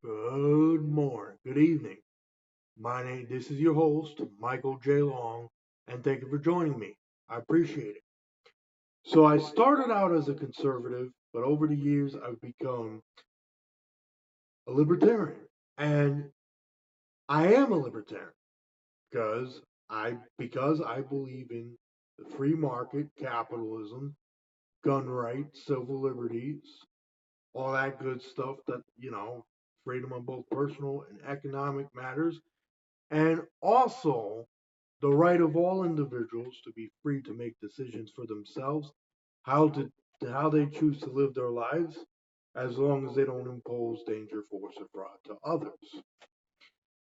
Good morning, good evening. This is your host, Michael J. Long, and thank you for joining me. I appreciate it. So I started out as a conservative, but over the years I've become a libertarian. And I am a libertarian because I believe in the free market, capitalism, gun rights, civil liberties, all that good stuff that freedom on both personal and economic matters. And also the right of all individuals to be free to make decisions for themselves, how to how they choose to live their lives, as long as they don't impose danger, force, or fraud to others.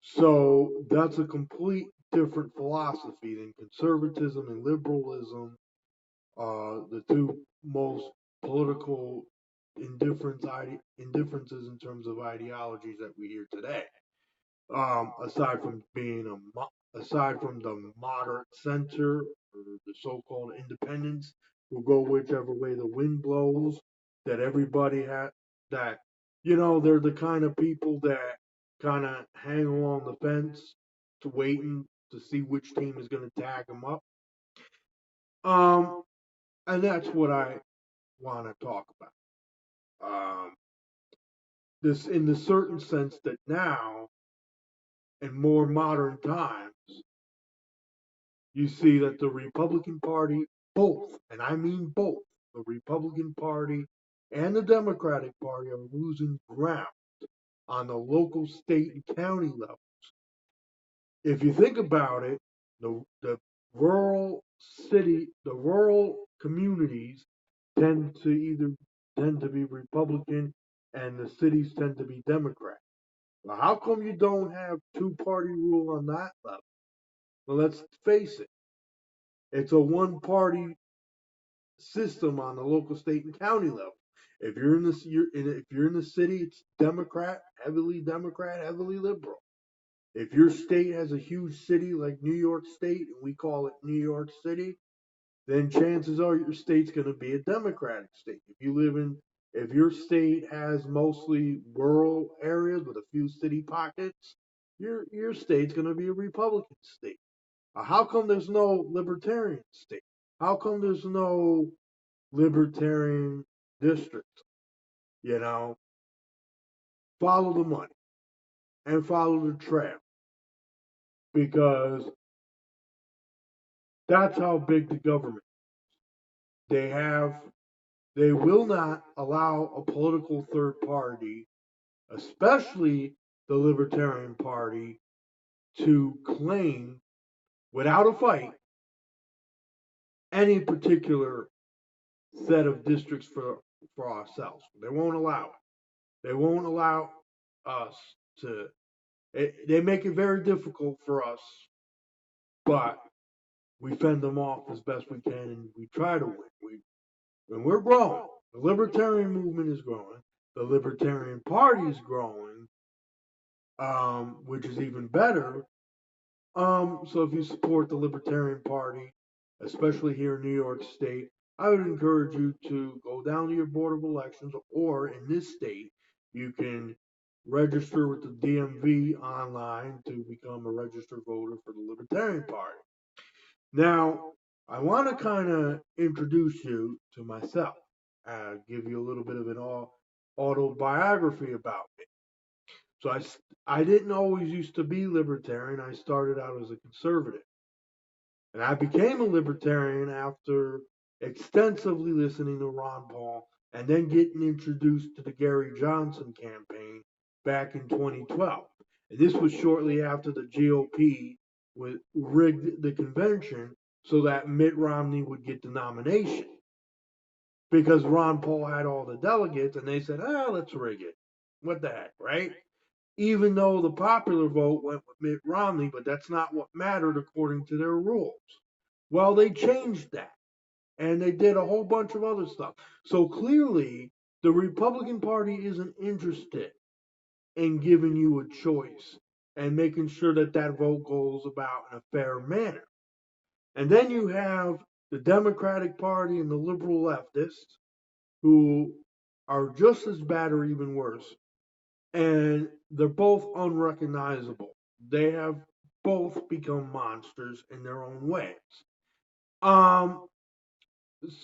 So that's a complete different philosophy than conservatism and liberalism, the two most political indifferences in terms of ideologies that we hear today. Aside from aside from the moderate center or the so-called independents who go whichever way the wind blows, that everybody had that they're the kind of people that kind of hang along the fence to waiting to see which team is going to tag them up. Um, and that's what I want to talk about. Um, this in the certain sense that now in more modern times you see that the Republican Party, both, and I mean both, the Republican Party and the Democratic Party are losing ground on the local, state, and county level. If you think about it, the rural communities tend to be Republican, and the cities tend to be Democrat. Well, how come you don't have two-party rule on that level? Well, let's face it, it's a one-party system on the local, state, and county level. If you're in the city, it's Democrat, heavily liberal. If your state has a huge city like New York State, and we call it New York City, then chances are your state's going to be a Democratic state. If your state has mostly rural areas with a few city pockets, your state's going to be a Republican state. How come there's no libertarian state? How come there's no libertarian district? You know, follow the money and follow the trail because that's how big the government. They have they will not allow a political third party, especially the Libertarian Party, to claim without a fight any particular set of districts for ourselves. They won't allow it. They won't allow us to. They make it very difficult for us, but we fend them off as best we can, and we try to win. When we're growing, the libertarian movement is growing, the Libertarian Party is growing, which is even better. So if you support the Libertarian Party, especially here in New York State, I would encourage you to go down to your board of elections, or in this state, you can register with the DMV online to become a registered voter for the Libertarian Party. Now, I want to kind of introduce you to myself, give you a little bit of an autobiography about me. So I didn't always used to be libertarian. I started out as a conservative. And I became a libertarian after extensively listening to Ron Paul and then getting introduced to the Gary Johnson campaign back in 2012. And this was shortly after the GOP rigged the convention so that Mitt Romney would get the nomination. Because Ron Paul had all the delegates and they said, let's rig it. What the heck, right? Even though the popular vote went with Mitt Romney, but that's not what mattered according to their rules. Well, they changed that and they did a whole bunch of other stuff. So clearly, the Republican Party isn't interested in giving you a choice and making sure that that vote goes about in a fair manner. And then you have the Democratic Party and the liberal leftists who are just as bad or even worse and they're both unrecognizable. They have both become monsters in their own ways. Um,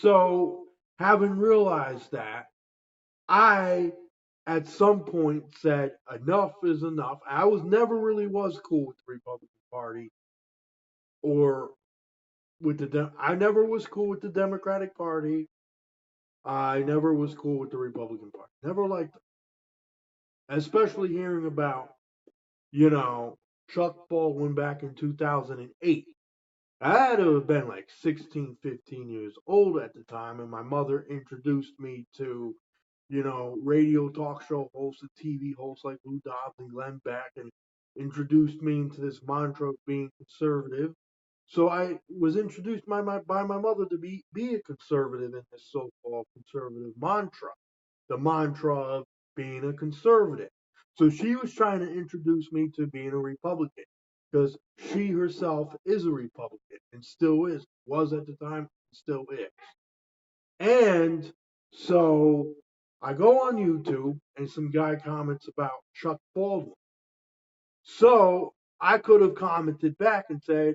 so having realized that, I at some point said enough is enough. I was never really was cool with the Republican Party or with I never was cool with the Democratic Party. I never was cool with the Republican Party. Never liked them. Especially hearing about, you know, Chuck Baldwin back in 2008. I had to have been like 16, 15 years old at the time, and my mother introduced me to, radio talk show hosts and TV hosts like Lou Dobbs and Glenn Beck, and introduced me into this mantra of being conservative. So I was introduced by my mother to be a conservative in this so-called conservative mantra, the mantra of being a conservative. So she was trying to introduce me to being a Republican because she herself is a Republican and still is, was at the time, still is. And so I go on YouTube and some guy comments about Chuck Baldwin. So I could have commented back and said,